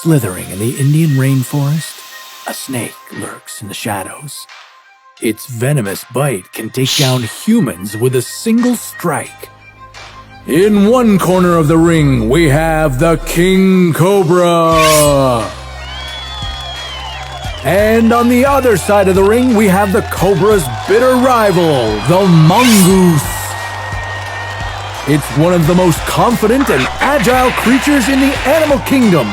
Slithering in the Indian rainforest, a snake lurks in the shadows. Its venomous bite can take down humans with a single strike. In one corner of the ring, we have the King Cobra. And on the other side of the ring, we have the Cobra's bitter rival, the Mongoose. It's one of the most confident and agile creatures in the animal kingdom.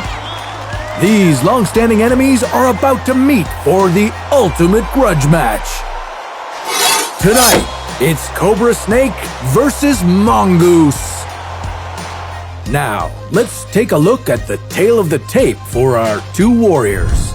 These long-standing enemies are about to meet for the ultimate grudge match. Tonight, it's Cobra Snake versus Mongoose. Now, let's take a look at the tail of the tape for our two warriors.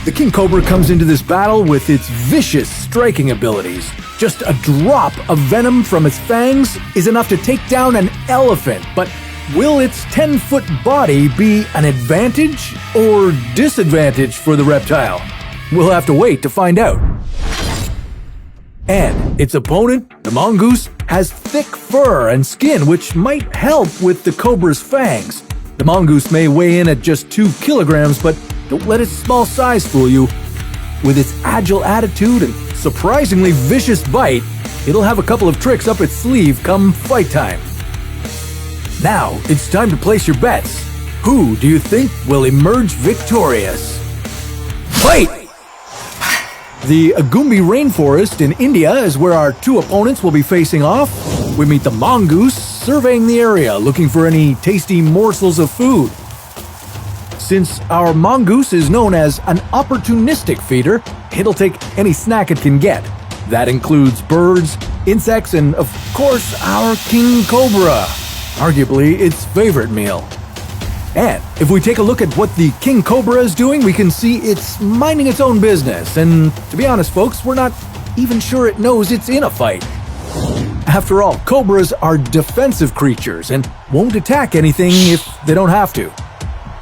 The King Cobra comes into this battle with its vicious striking abilities. Just a drop of venom from its fangs is enough to take down an elephant, but will its 10-foot body be an advantage or disadvantage for the reptile? We'll have to wait to find out. And its opponent, the Mongoose, has thick fur and skin which might help with the Cobra's fangs. The Mongoose may weigh in at just 2 kilograms, but don't let its small size fool you. With its agile attitude and surprisingly vicious bite, it'll have a couple of tricks up its sleeve come fight time. Now, it's time to place your bets. Who do you think will emerge victorious? Fight! The Agumbi rainforest in India is where our two opponents will be facing off. We meet the Mongoose surveying the area, looking for any tasty morsels of food. Since our Mongoose is known as an opportunistic feeder, it'll take any snack it can get. That includes birds, insects, and of course our King Cobra. Arguably its favorite meal. And if we take a look at what the King Cobra is doing, we can see it's minding its own business. And to be honest, folks, we're not even sure it knows it's in a fight. After all, cobras are defensive creatures and won't attack anything if they don't have to.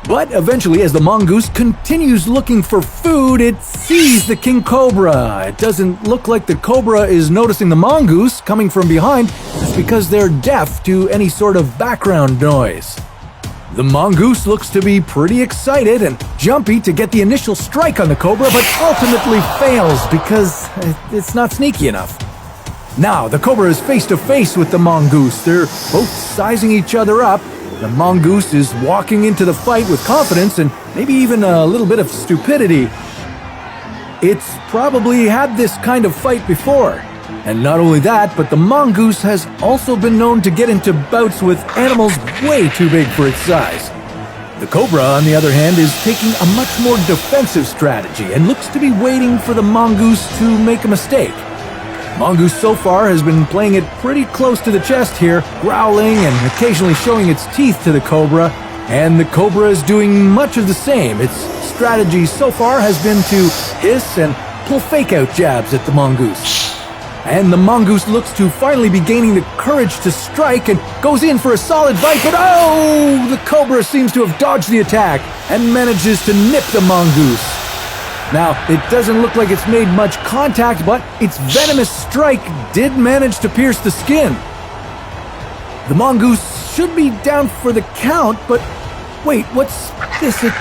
But eventually, as the Mongoose continues looking for food, it sees the King Cobra. It doesn't look like the Cobra is noticing the Mongoose coming from behind. That's because they're deaf to any sort of background noise. The Mongoose looks to be pretty excited and jumpy to get the initial strike on the Cobra, but ultimately fails because it's not sneaky enough. Now, the Cobra is face to face with the Mongoose. They're both sizing each other up. The Mongoose is walking into the fight with confidence and maybe even a little bit of stupidity. It's probably had this kind of fight before. And not only that, but the Mongoose has also been known to get into bouts with animals way too big for its size. The Cobra, on the other hand, is taking a much more defensive strategy and looks to be waiting for the Mongoose to make a mistake. Mongoose so far has been playing it pretty close to the chest here, growling and occasionally showing its teeth to the Cobra, and the Cobra is doing much of the same. Its strategy so far has been to hiss and pull fake-out jabs at the Mongoose. And the Mongoose looks to finally be gaining the courage to strike and goes in for a solid bite, but oh! The Cobra seems to have dodged the attack and manages to nip the Mongoose. Now, it doesn't look like it's made much contact, but its venomous strike did manage to pierce the skin. The Mongoose should be down for the count, but wait, what's this? It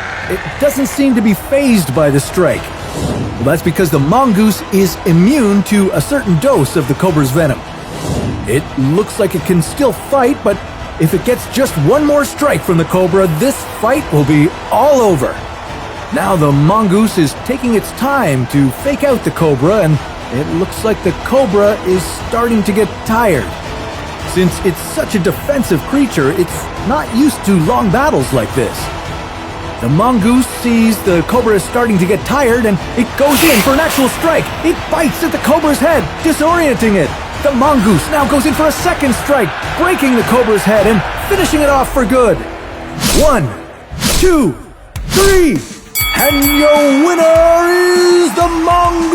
doesn't seem to be fazed by the strike. Well, that's because the Mongoose is immune to a certain dose of the Cobra's venom. It looks like it can still fight, but if it gets just one more strike from the Cobra, this fight will be all over. Now the Mongoose is taking its time to fake out the Cobra, and it looks like the Cobra is starting to get tired. Since it's such a defensive creature, it's not used to long battles like this. The Mongoose sees the Cobra is starting to get tired, and it goes in for an actual strike. It bites at the Cobra's head, disorienting it. The Mongoose now goes in for a second strike, breaking the Cobra's head and finishing it off for good. 1, 2, 3... And your winner is the Mongoose!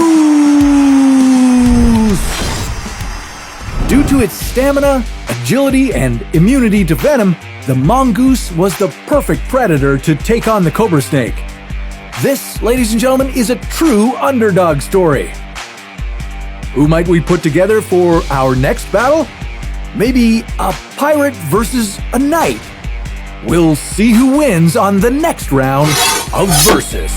Due to its stamina, agility, and immunity to venom, the Mongoose was the perfect predator to take on the Cobra Snake. This, ladies and gentlemen, is a true underdog story. Who might we put together for our next battle? Maybe a pirate versus a knight. We'll see who wins on the next round of Versus.